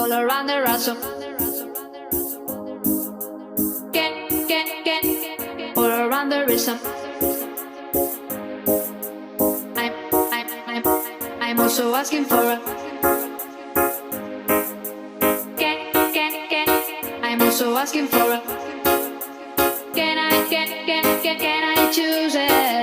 all around the rosum. All around the rhythm. I'm, I'm, I'm, I'm also asking for a. I'm also asking for a. Can I choose it?